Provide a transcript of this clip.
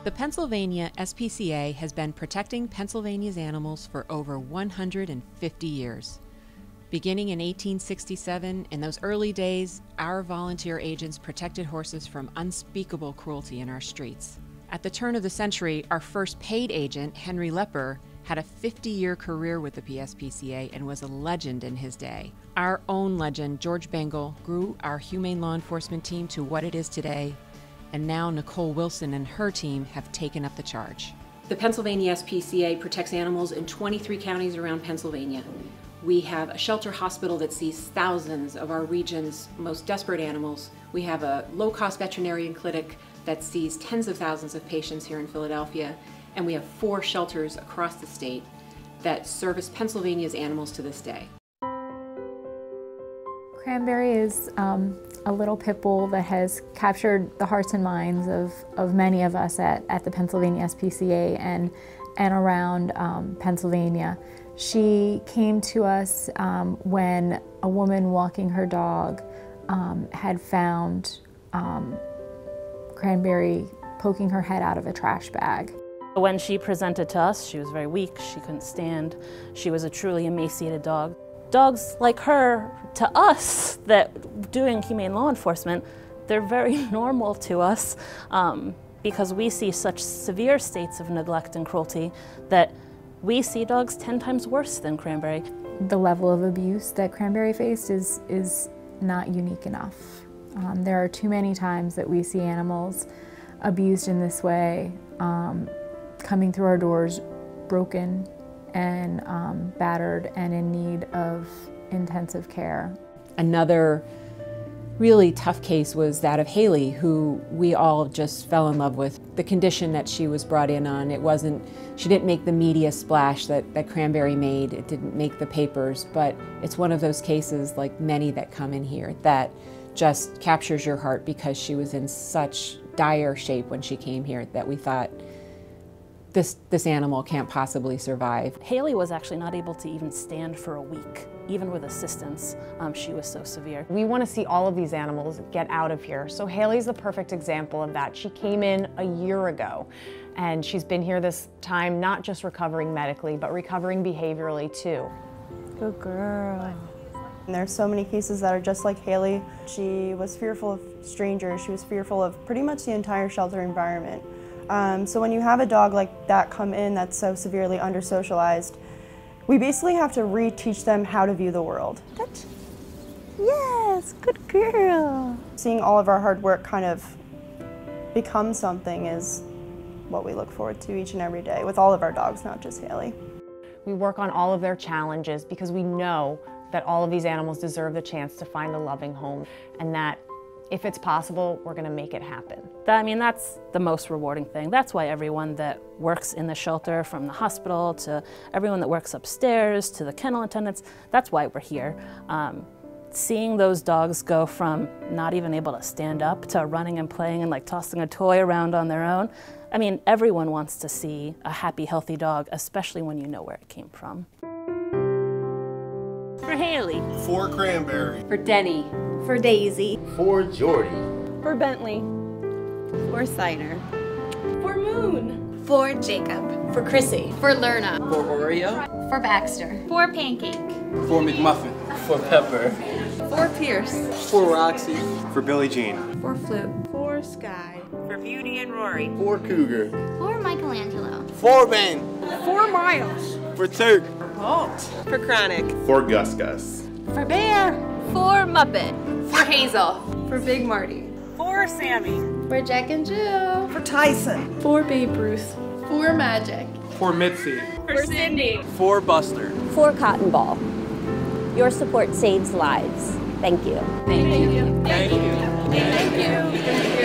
The Pennsylvania SPCA has been protecting Pennsylvania's animals for over 150 years. Beginning in 1867, in those early days, our volunteer agents protected horses from unspeakable cruelty in our streets. At the turn of the century, our first paid agent, Henry Lepper, had a 50-year career with the PSPCA and was a legend in his day. Our own legend, George Bengal, grew our humane law enforcement team to what it is today, and now Nicole Wilson and her team have taken up the charge. The Pennsylvania SPCA protects animals in 23 counties around Pennsylvania. We have a shelter hospital that sees thousands of our region's most desperate animals. We have a low-cost veterinarian clinic that sees tens of thousands of patients here in Philadelphia, and we have 4 shelters across the state that service Pennsylvania's animals to this day. Cranberry is a little pit bull that has captured the hearts and minds of many of us at the Pennsylvania SPCA and around Pennsylvania. She came to us when a woman walking her dog had found Cranberry poking her head out of a trash bag. When she presented to us, she was very weak, she couldn't stand, she was a truly emaciated dog. Dogs like her, to us, that doing humane law enforcement, they're very normal to us because we see such severe states of neglect and cruelty that we see dogs 10 times worse than Cranberry. The level of abuse that Cranberry faced is not unique enough. There are too many times that we see animals abused in this way, coming through our doors broken and battered and in need of intensive care. Another really tough case was that of Hayley, who we all just fell in love with. The condition that she was brought in on, she didn't make the media splash that Cranberry made. It didn't make the papers, but it's one of those cases, like many that come in here, that just captures your heart because she was in such dire shape when she came here that we thought, this animal can't possibly survive. Hayley was actually not able to even stand for a week, even with assistance. She was so severe. We want to see all of these animals get out of here. So Hayley's the perfect example of that. She came in a year ago, and she's been here this time, not just recovering medically, but recovering behaviorally too. Good girl. And there's so many cases that are just like Hayley. She was fearful of strangers. She was fearful of pretty much the entire shelter environment. So when you have a dog like that come in that's so severely under-socialized, we basically have to reteach them how to view the world. Touch. Yes, good girl. Seeing all of our hard work kind of become something is what we look forward to each and every day with all of our dogs, not just Hayley. We work on all of their challenges because we know that all of these animals deserve the chance to find a loving home, and that if it's possible, we're going to make it happen. I mean, that's the most rewarding thing. That's why everyone that works in the shelter, from the hospital to everyone that works upstairs to the kennel attendants, that's why we're here. Seeing those dogs go from not even able to stand up to running and playing and like tossing a toy around on their own. I mean, everyone wants to see a happy, healthy dog, especially when you know where it came from. For Hayley. For Cranberry. For Denny. For Daisy. For Jordy. For Bentley. For Cider. For Moon. For Jacob. For Chrissy. For Lerna. For Oreo. For Baxter. For Pancake. For McMuffin. For Pepper. For Pierce. For Roxy. For Billie Jean. For Flute. For Sky. For Beauty and Rory. For Cougar. For Michelangelo. For Ben. For Miles. For Turk. Halt. For Chronic. For Gus Gus. For Bear. For Muppet. For Hazel. For Big Marty. For Sammy. For Jack and Jill. For Tyson. For Babe Ruth. For Magic. For Mitzi. For Cindy. For Buster. For Cotton Ball. Your support saves lives. Thank you. Thank you. Thank you. Thank you.